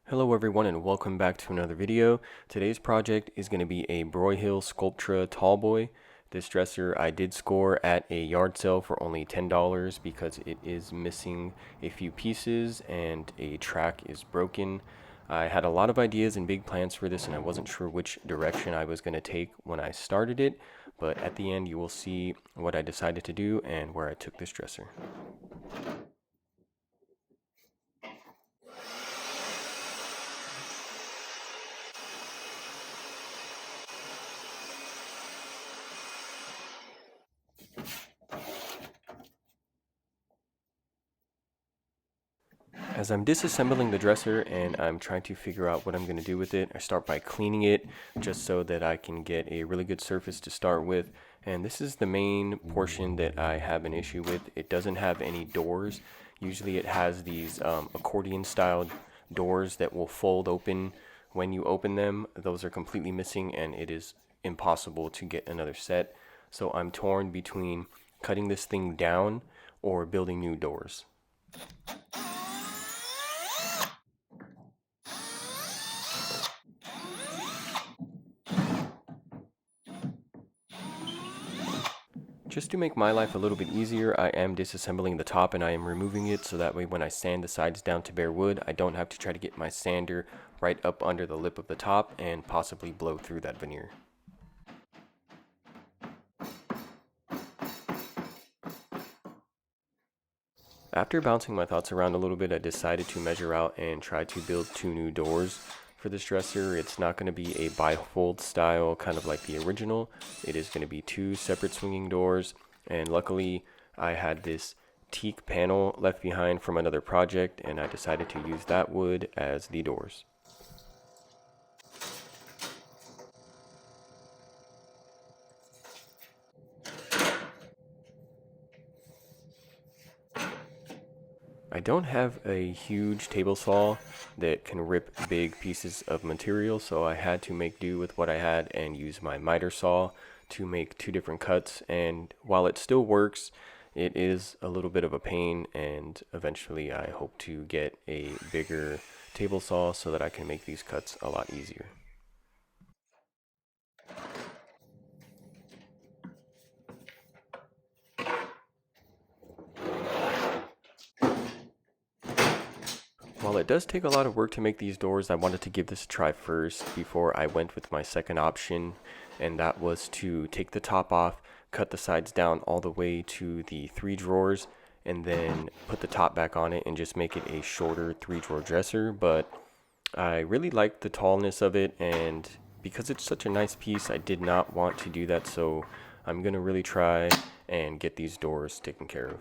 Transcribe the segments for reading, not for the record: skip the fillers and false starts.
Hello everyone and welcome back to another video. Today's project is going to be a Broyhill Sculptra Tallboy. This dresser I did score at a yard sale for only $10 because it is missing a few pieces and a track is broken. I had a lot of ideas and big plans for this and I wasn't sure which direction I was going to take when I started it, but at the end you will see what I decided to do and where I took this dresser. As I'm disassembling the dresser and I'm trying to figure out what I'm going to do with it, I start by cleaning it just so that I can get a really good surface to start with. And this is the main portion that I have an issue with. It doesn't have any doors. Usually it has these accordion style doors that will fold open when you open them. Those are completely missing and it is impossible to get another set. So I'm torn between cutting this thing down or building new doors. Just to make my life a little bit easier, I am disassembling the top and I am removing it so that way when I sand the sides down to bare wood, I don't have to try to get my sander right up under the lip of the top and possibly blow through that veneer. After bouncing my thoughts around a little bit, I decided to measure out and try to build two new doors for this dresser. It's not going to be a bifold style, kind of like the original. It is going to be two separate swinging doors, and luckily I had this teak panel left behind from another project, and I decided to use that wood as the doors. I don't have a huge table saw that can rip big pieces of material, so I had to make do with what I had and use my miter saw to make two different cuts. And while it still works, it is a little bit of a pain, and eventually I hope to get a bigger table saw so that I can make these cuts a lot easier. While it does take a lot of work to make these doors, I wanted to give this a try first before I went with my second option, and that was to take the top off, cut the sides down all the way to the 3 drawers, and then put the top back on it and just make it a shorter 3-drawer dresser. But I really liked the tallness of it, and because it's such a nice piece, I did not want to do that, so I'm gonna really try and get these doors taken care of.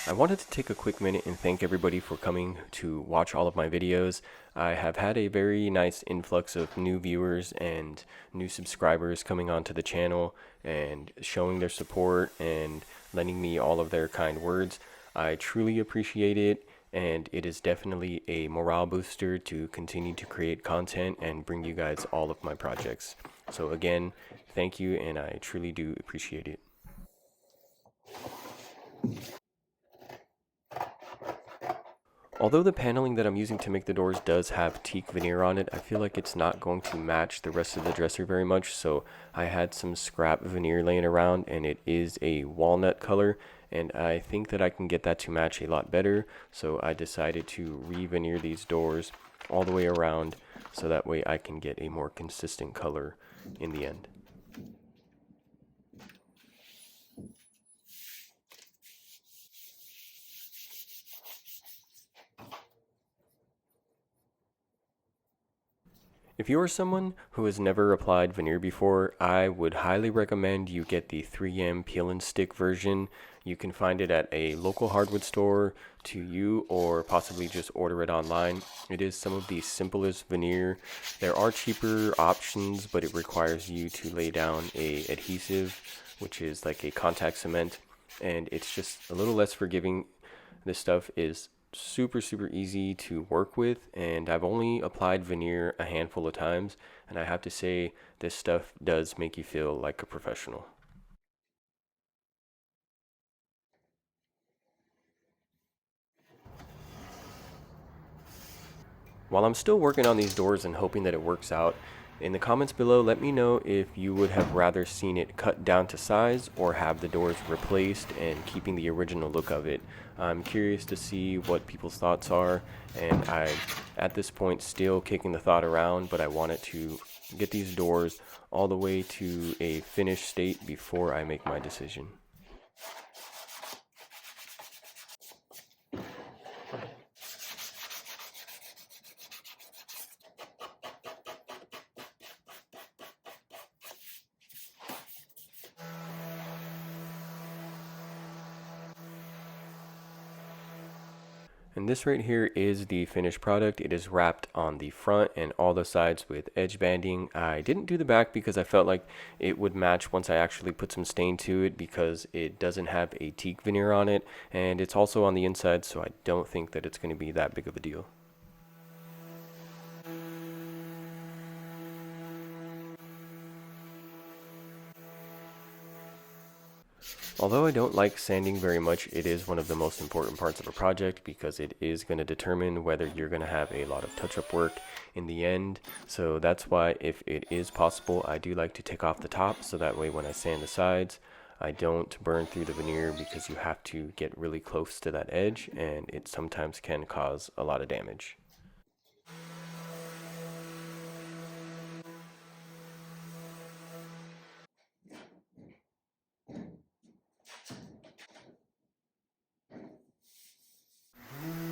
I wanted to take a quick minute and thank everybody for coming to watch all of my videos. I have had a very nice influx of new viewers and new subscribers coming onto the channel and showing their support and lending me all of their kind words. I truly appreciate it, and it is definitely a morale booster to continue to create content and bring you guys all of my projects. So again, thank you, and I truly do appreciate it. Although the paneling that I'm using to make the doors does have teak veneer on it, I feel like it's not going to match the rest of the dresser very much, so I had some scrap veneer laying around and it is a walnut color, and I think that I can get that to match a lot better, so I decided to re-veneer these doors all the way around so that way I can get a more consistent color in the end. If you are someone who has never applied veneer before, I would highly recommend you get the 3M peel and stick version. You can find it at a local hardwood store to you, or possibly just order it online. It is some of the simplest veneer. There are cheaper options, but it requires you to lay down a adhesive, which is like a contact cement, and it's just a little less forgiving. This stuff is super easy to work with, and I've only applied veneer a handful of times, and I have to say this stuff does make you feel like a professional. While I'm still working on these doors and hoping that it works out, in the comments below, let me know if you would have rather seen it cut down to size or have the doors replaced and keeping the original look of it. I'm curious to see what people's thoughts are, and I'm at this point still kicking the thought around, but I wanted to get these doors all the way to a finished state before I make my decision. And this right here is the finished product. It is wrapped on the front and all the sides with edge banding. I didn't do the back because I felt like it would match once I actually put some stain to it, because it doesn't have a teak veneer on it, and it's also on the inside, so I don't think that it's going to be that big of a deal. Although I don't like sanding very much, it is one of the most important parts of a project because it is going to determine whether you're going to have a lot of touch-up work in the end. So that's why, if it is possible, I do like to take off the top, so that way when I sand the sides, I don't burn through the veneer, because you have to get really close to that edge and it sometimes can cause a lot of damage.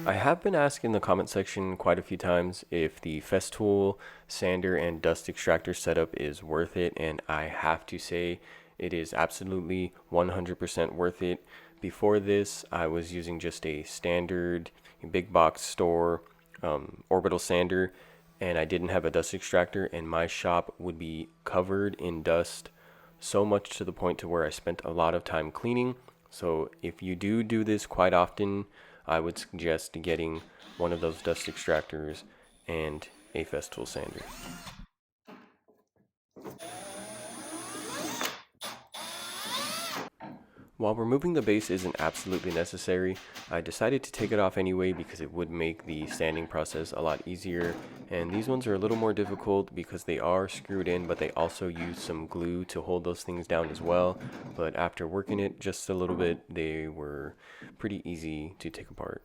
I have been asked in the comment section quite a few times if the Festool sander and dust extractor setup is worth it, and I have to say it is absolutely 100% worth it. Before this, I was using just a standard big box store orbital sander, and I didn't have a dust extractor, and my shop would be covered in dust, so much to the point to where I spent a lot of time cleaning. So if you do this quite often, I would suggest getting one of those dust extractors and a Festool sander. While removing the base isn't absolutely necessary, I decided to take it off anyway because it would make the sanding process a lot easier. And these ones are a little more difficult because they are screwed in, but they also use some glue to hold those things down as well. But after working it just a little bit, they were pretty easy to take apart.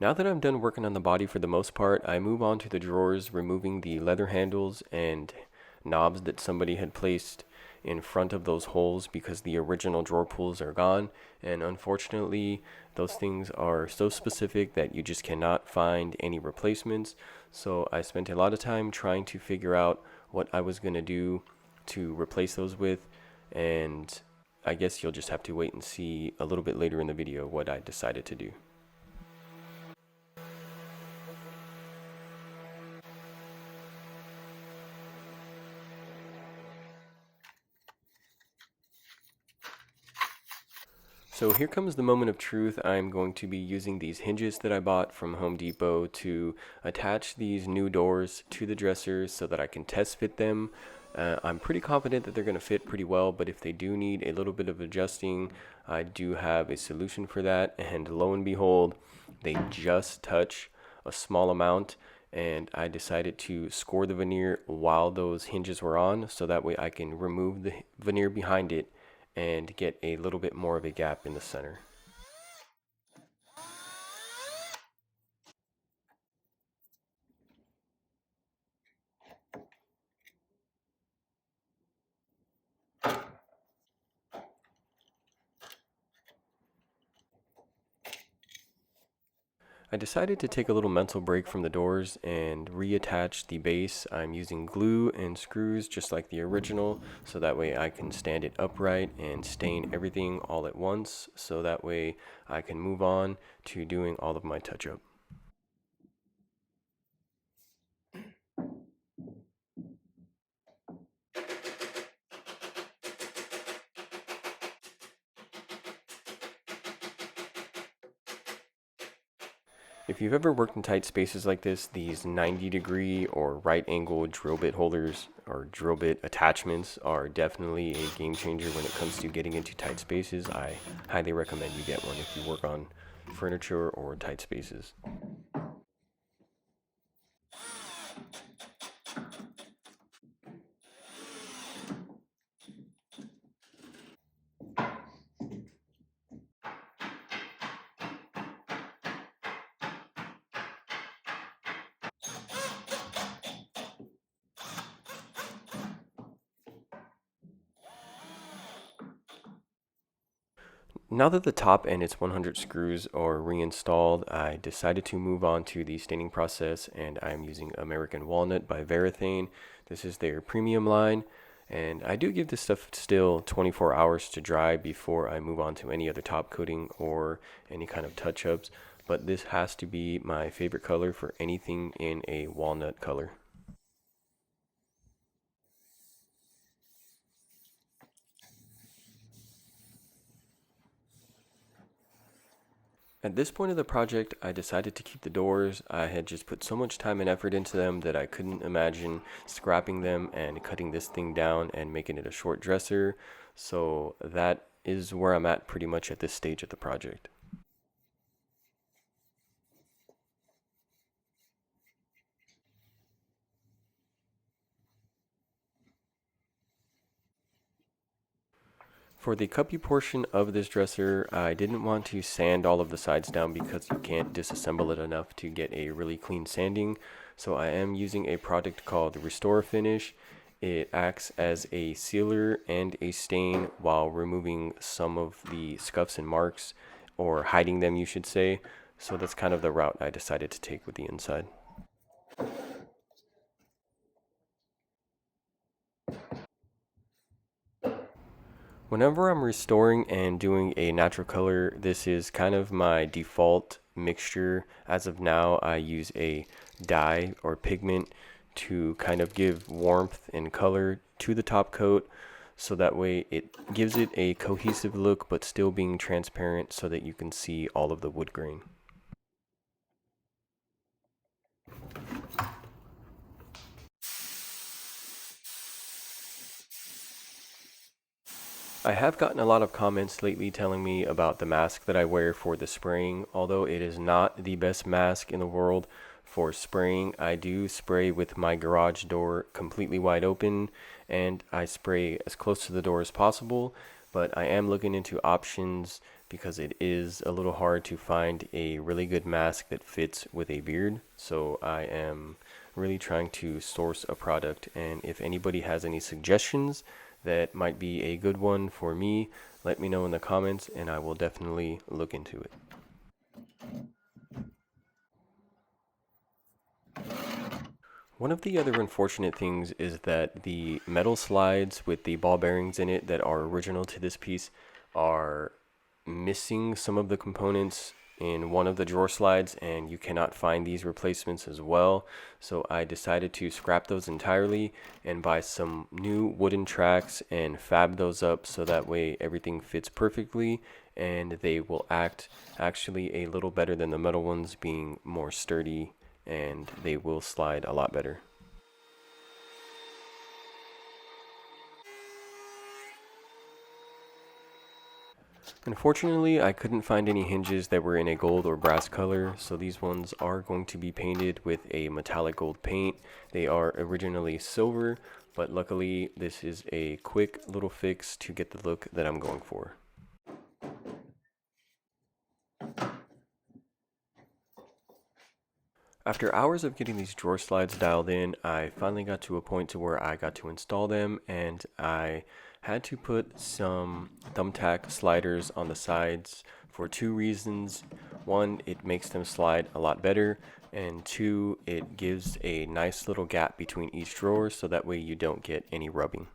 Now that I'm done working on the body for the most part, I move on to the drawers, removing the leather handles and knobs that somebody had placed in front of those holes because the original drawer pulls are gone. And unfortunately, those things are so specific that you just cannot find any replacements. So I spent a lot of time trying to figure out what I was going to do to replace those with, and I guess you'll just have to wait and see a little bit later in the video what I decided to do. So here comes the moment of truth. I'm going to be using these hinges that I bought from Home Depot to attach these new doors to the dressers so that I can test fit them. I'm pretty confident that they're going to fit pretty well, but if they do need a little bit of adjusting, I do have a solution for that. And lo and behold, they just touch a small amount, and I decided to score the veneer while those hinges were on, so that way I can remove the veneer behind it and get a little bit more of a gap in the center. I decided to take a little mental break from the doors and reattach the base. I'm using glue and screws just like the original, so that way I can stand it upright and stain everything all at once, so that way I can move on to doing all of my touch-up. If you've ever worked in tight spaces like this, these 90-degree or right angle drill bit holders or drill bit attachments are definitely a game changer when it comes to getting into tight spaces. I highly recommend you get one if you work on furniture or tight spaces. Now that the top and its 100 screws are reinstalled, I decided to move on to the staining process, and I'm using American Walnut by Veneering. This is their premium line, and I do give this stuff still 24 hours to dry before I move on to any other top coating or any kind of touch-ups, but this has to be my favorite color for anything in a walnut color. At this point of the project, I decided to keep the doors. I had just put so much time and effort into them that I couldn't imagine scrapping them and cutting this thing down and making it a short dresser. So that is where I'm at pretty much at this stage of the project. For the cuppy portion of this dresser, I didn't want to sand all of the sides down because you can't disassemble it enough to get a really clean sanding. So I am using a product called Restore Finish. It acts as a sealer and a stain while removing some of the scuffs and marks, or hiding them, you should say. So that's kind of the route I decided to take with the inside. Whenever I'm restoring and doing a natural color, this is kind of my default mixture. As of now, I use a dye or pigment to kind of give warmth and color to the top coat, so that way it gives it a cohesive look but still being transparent so that you can see all of the wood grain. I have gotten a lot of comments lately telling me about the mask that I wear for the spraying. Although it is not the best mask in the world for spraying, I do spray with my garage door completely wide open, and I spray as close to the door as possible. But I am looking into options because it is a little hard to find a really good mask that fits with a beard. So I am really trying to source a product, and if anybody has any suggestions that might be a good one for me, let me know in the comments and I will definitely look into it. One of the other unfortunate things is that the metal slides with the ball bearings in it that are original to this piece are missing some of the components in one of the drawer slides, and you cannot find these replacements as well. So I decided to scrap those entirely and buy some new wooden tracks and fab those up so that way everything fits perfectly and they will act actually a little better than the metal ones, being more sturdy, and they will slide a lot better. Unfortunately, I couldn't find any hinges that were in a gold or brass color, so these ones are going to be painted with a metallic gold paint. They are originally silver, but luckily this is a quick little fix to get the look that I'm going for. After hours of getting these drawer slides dialed in, I finally got to a point to where I got to install them, and I had to put some thumbtack sliders on the sides for two reasons. One, it makes them slide a lot better, and two, it gives a nice little gap between each drawer so that way you don't get any rubbing.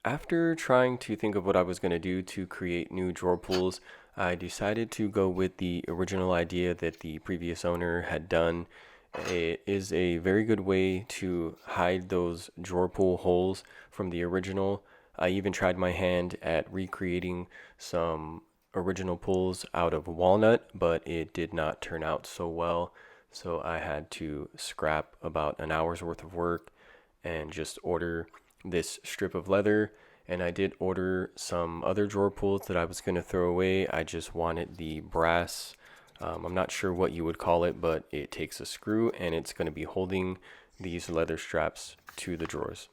After trying to think of what I was going to do to create new drawer pulls, I decided to go with the original idea that the previous owner had done. It is a very good way to hide those drawer pull holes from the original. I even tried my hand at recreating some original pulls out of walnut, but it did not turn out so well. So I had to scrap about an hour's worth of work and just order this strip of leather. And I did order some other drawer pulls that I was going to throw away. I just wanted the brass, I'm not sure what you would call it, but it takes a screw and it's going to be holding these leather straps to the drawers.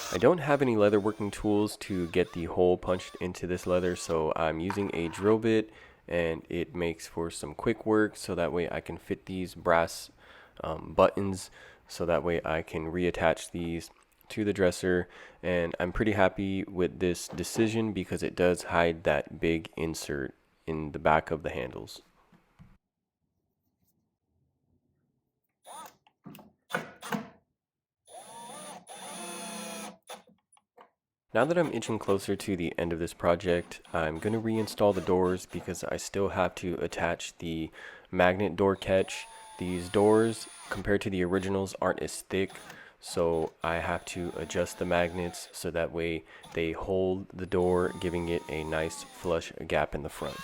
I don't have any leather working tools to get the hole punched into this leather, so I'm using a drill bit, and it makes for some quick work, so that way I can fit these brass buttons, so that way I can reattach these to the dresser. And I'm pretty happy with this decision because it does hide that big insert in the back of the handles. Now that I'm inching closer to the end of this project, I'm going to reinstall the doors because I still have to attach the magnet door catch. These doors, compared to the originals, aren't as thick, so I have to adjust the magnets so that way they hold the door, giving it a nice flush gap in the front.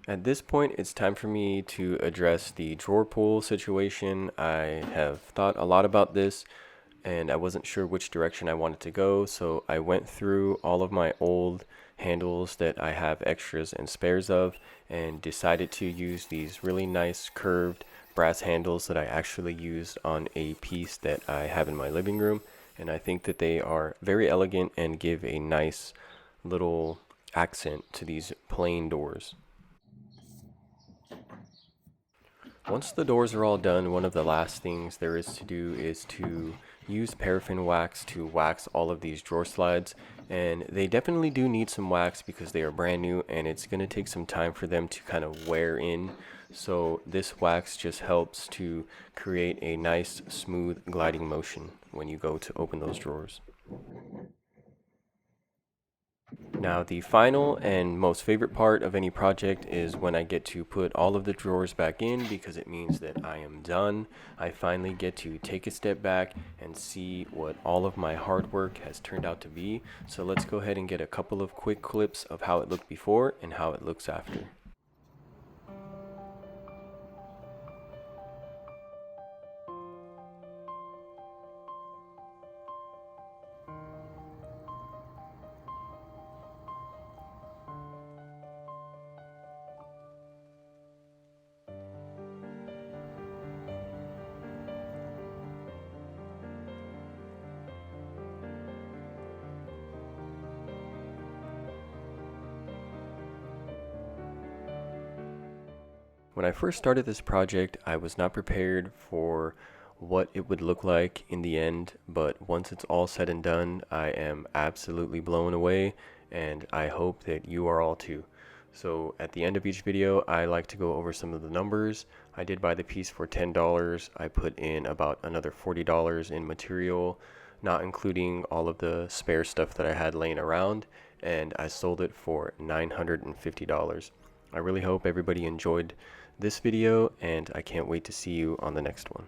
At this point, it's time for me to address the drawer pull situation. I have thought a lot about this and I wasn't sure which direction I wanted to go, so I went through all of my old handles that I have extras and spares of and decided to use these really nice curved brass handles that I actually used on a piece that I have in my living room, and I think that they are very elegant and give a nice little accent to these plain doors. Once the doors are all done, one of the last things there is to do is to use paraffin wax to wax all of these drawer slides, and they definitely do need some wax because they are brand new and it's going to take some time for them to kind of wear in. So this wax just helps to create a nice smooth gliding motion when you go to open those drawers. Now, the final and most favorite part of any project is when I get to put all of the drawers back in because it means that I am done. I finally get to take a step back and see what all of my hard work has turned out to be. So let's go ahead and get a couple of quick clips of how it looked before and how it looks after. When I first started this project, I was not prepared for what it would look like in the end, but once it's all said and done, I am absolutely blown away, and I hope that you are all too. So at the end of each video, I like to go over some of the numbers. I did buy the piece for $10. I put in about another $40 in material, not including all of the spare stuff that I had laying around, and I sold it for $950. I really hope everybody enjoyed this video, and I can't wait to see you on the next one.